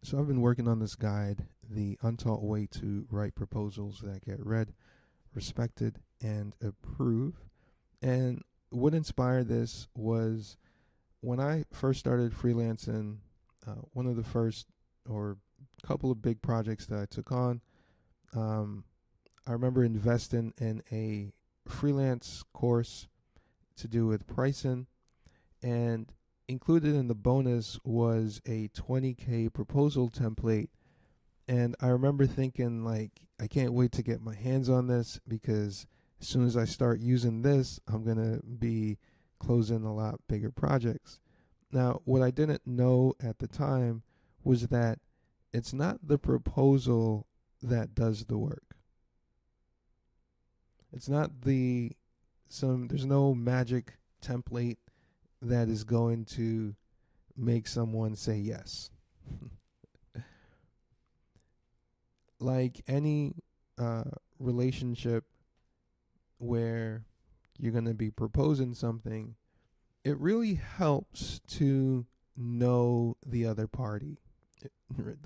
So I've been working on this guide, The Untaught Way to Write Proposals That Get Read, Respected, and Approved. And what inspired this was when I first started freelancing, one of the first or couple of big projects that I took on, um, I remember investing in a freelance course to do with pricing, and included in the bonus was a 20K proposal template. And I remember thinking, like, I can't wait to get my hands on this because as soon as I start using this, I'm going to be closing a lot bigger projects. Now, what I didn't know at the time was that it's not the proposal that does the work. It's not there's no magic template that is going to make someone say yes. Like any relationship where you're going to be proposing something, it really helps to know the other party.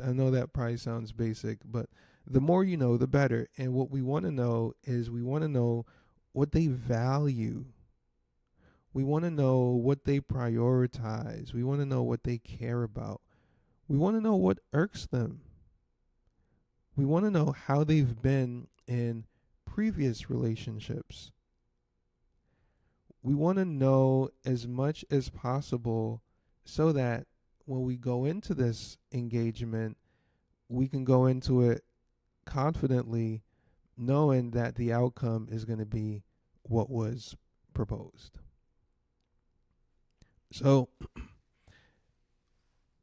I know that probably sounds basic, but the more you know, the better. And what we want to know is we want to know what they value. We want to know what they prioritize. We want to know what they care about. We want to know what irks them. We want to know how they've been in previous relationships. We want to know as much as possible so that when we go into this engagement, we can go into it confidently, knowing that the outcome is going to be what was proposed. So,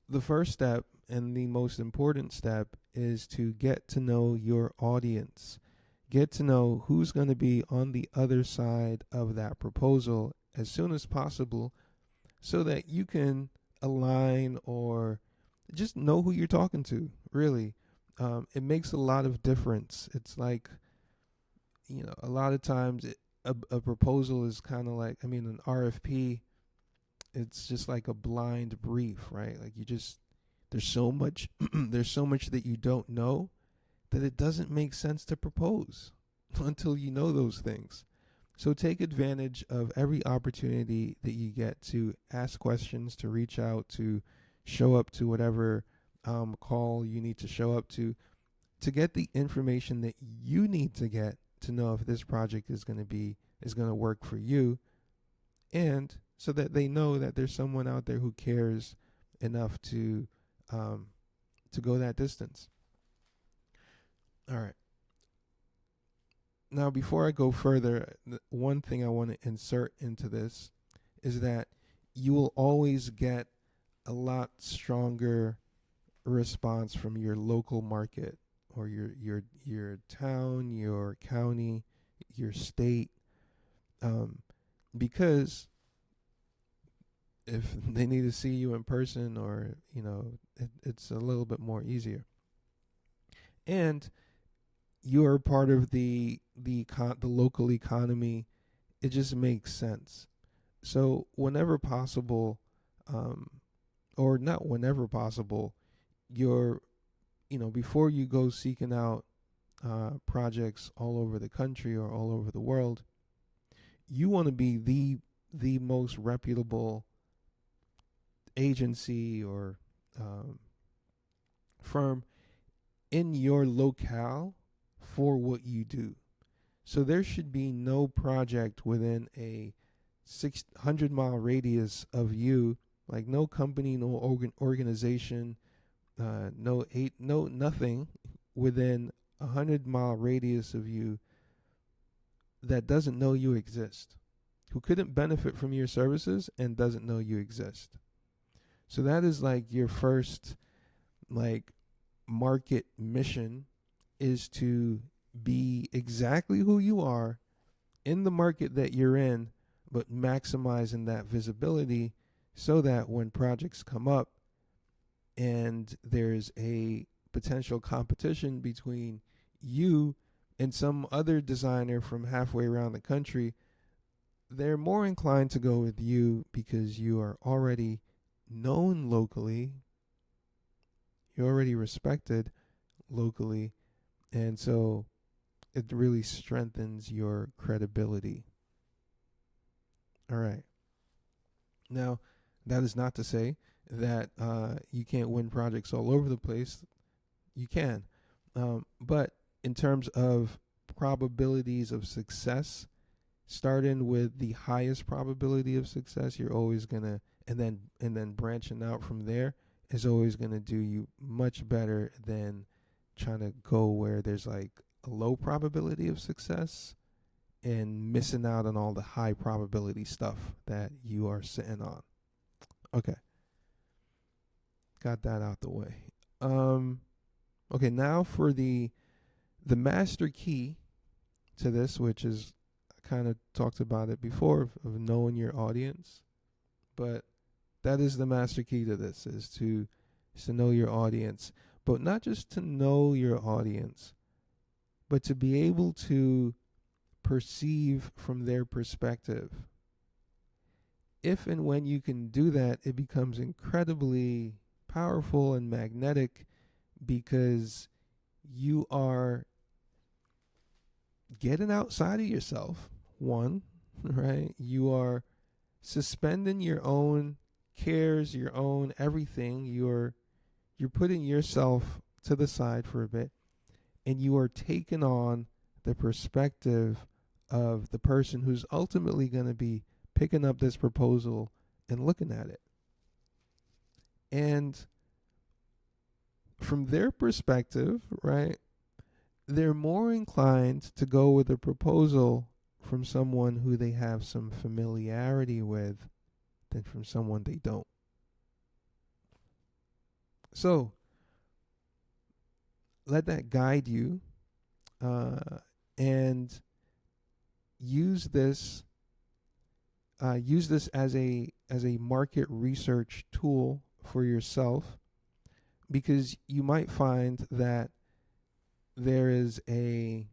the first step and the most important step is to get to know your audience. Get to know who's going to be on the other side of that proposal as soon as possible so that you can align or just know who you're talking to, really. It makes a lot of difference. It's like, a lot of times a proposal is kind of like, an RFP, it's just like a blind brief, right? Like there's so much, there's so much that you don't know that it doesn't make sense to propose until you know those things. So take advantage of every opportunity that you get to ask questions, to reach out, to show up to whatever call you need to show up to get the information that you need to get to know if this project is going to work for you, and so that they know that there's someone out there who cares enough to go that distance. All right. Now, before I go further, one thing I want to insert into this is that you will always get a lot stronger response from your local market or your town, your county, your state, because if they need to see you in person, or it's a little bit more easier, and you're part of the local economy. It just makes sense. So whenever possible, or not whenever possible, you're before you go seeking out projects all over the country or all over the world, you want to be the most reputable agency or firm in your locale for what you do. So there should be no project within a 600-mile radius of you, like no company, no organization, no nothing within 100-mile radius of you that doesn't know you exist, who couldn't benefit from your services and doesn't know you exist. So that is like your first market mission, is to be exactly who you are in the market that you're in, but maximizing that visibility so that when projects come up and there's a potential competition between you and some other designer from halfway around the country, they're more inclined to go with you because you are already known locally. You're already respected locally, and so it really strengthens your credibility. All right. Now, that is not to say that you can't win projects all over the place. You can. But in terms of probabilities of success, starting with the highest probability of success, you're always gonna, and then branching out from there is always gonna do you much better than trying to go where there's like a low probability of success and missing out on all the high probability stuff that you are sitting on. Okay, got that out the way. Okay, now for the master key to this, which is, I kind of talked about it before, of knowing your audience, but that is the master key to this, is to know your audience, but not just to know your audience, but to be able to perceive from their perspective. If and when you can do that, it becomes incredibly powerful and magnetic, because you are getting outside of yourself, one, right? You are suspending your own cares, your own everything. You're putting yourself to the side for a bit, and you are taking on the perspective of the person who's ultimately going to be picking up this proposal and looking at it. And from their perspective, right, they're more inclined to go with a proposal from someone who they have some familiarity with than from someone they don't. So let that guide you, and use this as a market research tool for yourself, because you might find that there is a,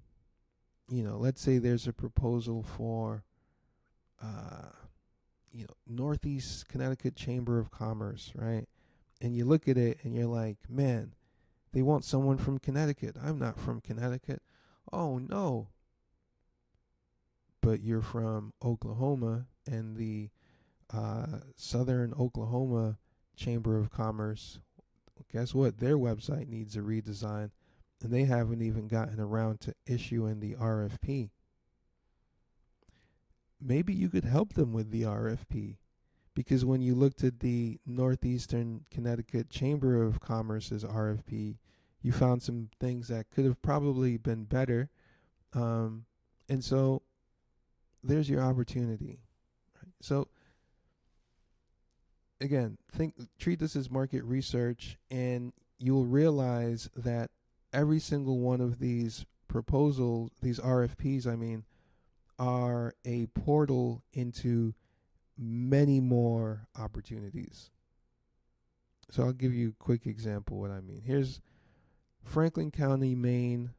let's say there's a proposal for, Northeast Connecticut Chamber of Commerce, right? And you look at it and you're like, man, they want someone from Connecticut. I'm not from Connecticut. Oh, no. But you're from Oklahoma, and the Southern Oklahoma Chamber of Commerce, guess what? Their website needs a redesign, and they haven't even gotten around to issuing the RFP. Maybe you could help them with the RFP, because when you looked at the Northeastern Connecticut Chamber of Commerce's RFP, you found some things that could have probably been better. And so there's your opportunity. Right? So again, treat this as market research, and you'll realize that every single one of these proposals, these RFPs, are a portal into many more opportunities. So I'll give you a quick example what I mean. Here's Franklin County, Maine.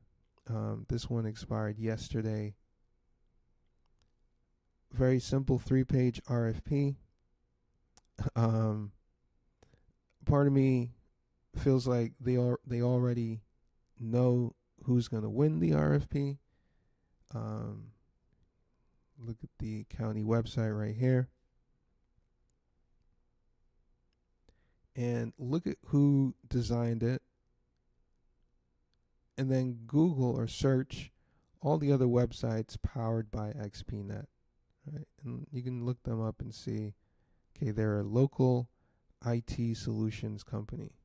This one expired yesterday. Very simple 3-page RFP. Part of me feels like they already know who's going to win the RFP. Look at the county website right here, and look at who designed it, and then Google or search all the other websites powered by XPNet, right? And you can look them up and see, okay, they're a local IT solutions company.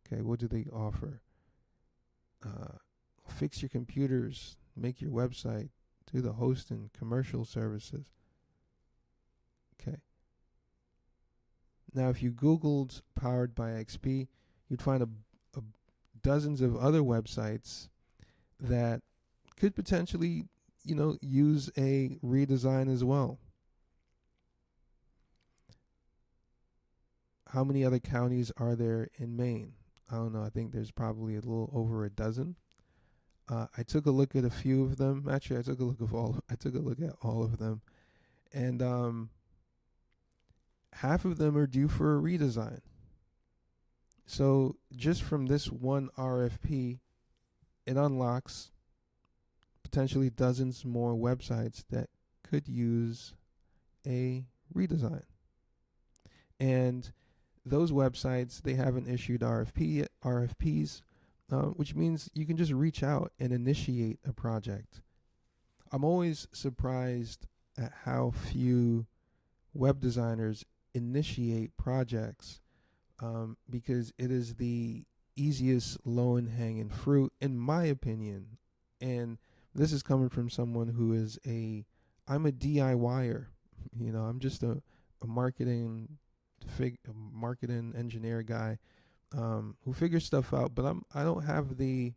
Okay, what do they offer? Fix your computers, make your website, do the hosting, commercial services. Okay. Now, if you Googled powered by XP, you'd find a dozens of other websites that could potentially, use a redesign as well. How many other counties are there in Maine? I don't know. I think there's probably a little over a dozen. I took a look at a few of them. Actually, I took a look at all of them, and half of them are due for a redesign. So just from this one RFP, it unlocks potentially dozens more websites that could use a redesign. And those websites, they haven't issued RFPs, which means you can just reach out and initiate a project. I'm always surprised at how few web designers initiate projects, because it is the easiest low and hanging fruit, in my opinion. And this is coming from someone who is I'm a DIYer. I'm just a marketing engineer guy, who figures stuff out, but I don't have the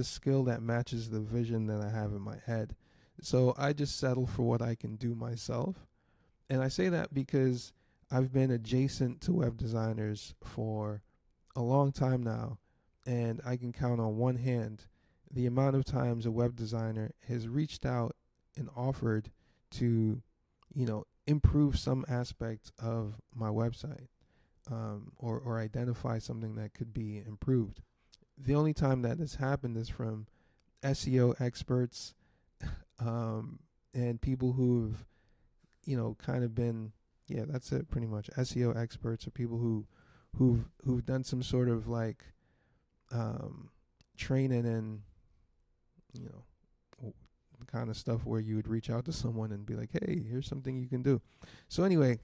skill that matches the vision that I have in my head. So I just settle for what I can do myself. And I say that because I've been adjacent to web designers for a long time now, and I can count on one hand the amount of times a web designer has reached out and offered to, improve some aspect of my website, or identify something that could be improved. The only time that has happened is from SEO experts, and people who've, kind of been, yeah, that's it pretty much. SEO experts are people who've done some sort of like, training and, you know, kind of stuff where you would reach out to someone and be like, hey, here's something you can do. So anyway,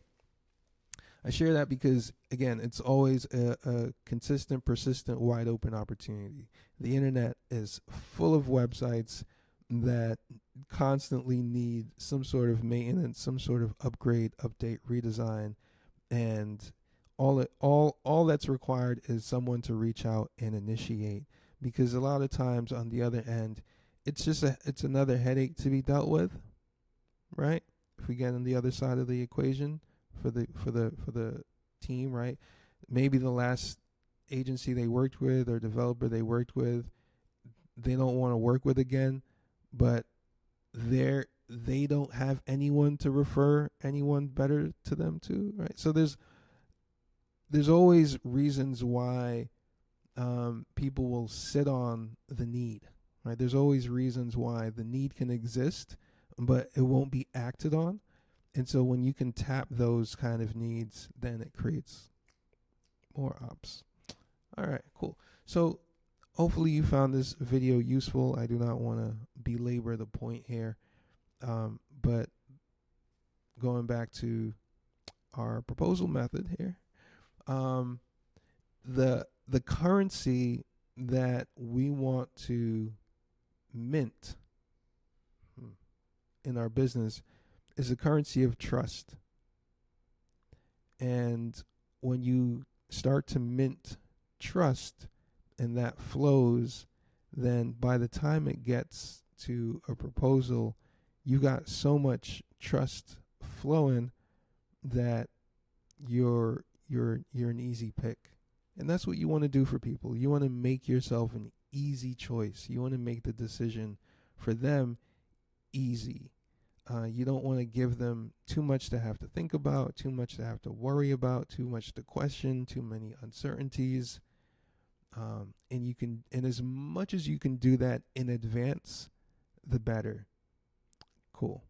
I share that because, again, it's always a consistent, persistent, wide open opportunity. The internet is full of websites that constantly need some sort of maintenance, some sort of upgrade, update, redesign, and all that's required is someone to reach out and initiate. Because a lot of times on the other end, it's another headache to be dealt with, right? If we get on the other side of the equation for the team, right? Maybe the last agency they worked with or developer they worked with, they don't want to work with again, but they don't have anyone to refer anyone better to them to, right? So there's always reasons why, people will sit on the need, right? There's always reasons why the need can exist, but it won't be acted on. And so when you can tap those kind of needs, then it creates more ops. All right, cool. So hopefully you found this video useful. I do not want to belabor the point here, but going back to our proposal method here, the currency that we want to mint in our business is a currency of trust. And when you start to mint trust and that flows, then by the time it gets to a proposal, you got so much trust flowing that you're an easy pick. And that's what you want to do for people. You want to make yourself an easy choice. You want to make the decision for them easy. You don't want to give them too much to have to think about, too much to have to worry about, too much to question, too many uncertainties. And as much as you can do that in advance, the better. Cool.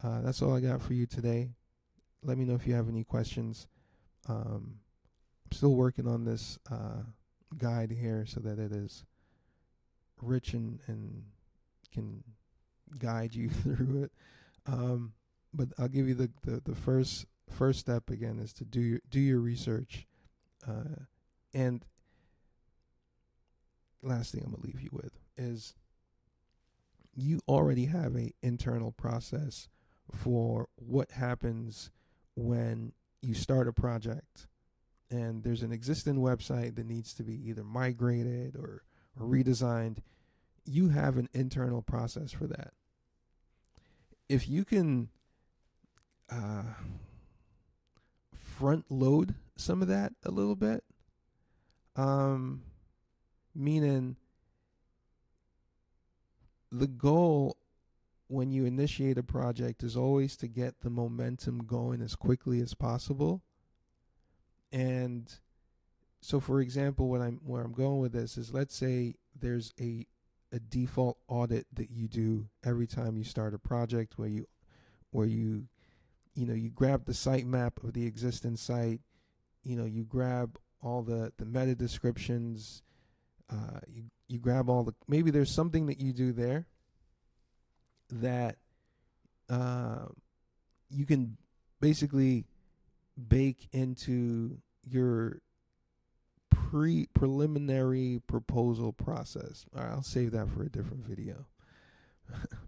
That's all I got for you today. Let me know if you have any questions. I'm still working on this guide here so that it is rich and can guide you through it. But I'll give you the first step again is to do your research. And last thing I'm gonna leave you with is you already have a internal process for what happens when you start a project and there's an existing website that needs to be either migrated or redesigned. You have an internal process for that. If you can front load some of that a little bit, meaning the goal when you initiate a project is always to get the momentum going as quickly as possible. And so, for example, where I'm going with this is, let's say there's a default audit that you do every time you start a project, where you grab the site map of the existing site, you grab all the meta descriptions, you grab all the, maybe there's something that you do there that you can basically bake into your preliminary proposal process. All right, I'll save that for a different video.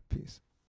Peace.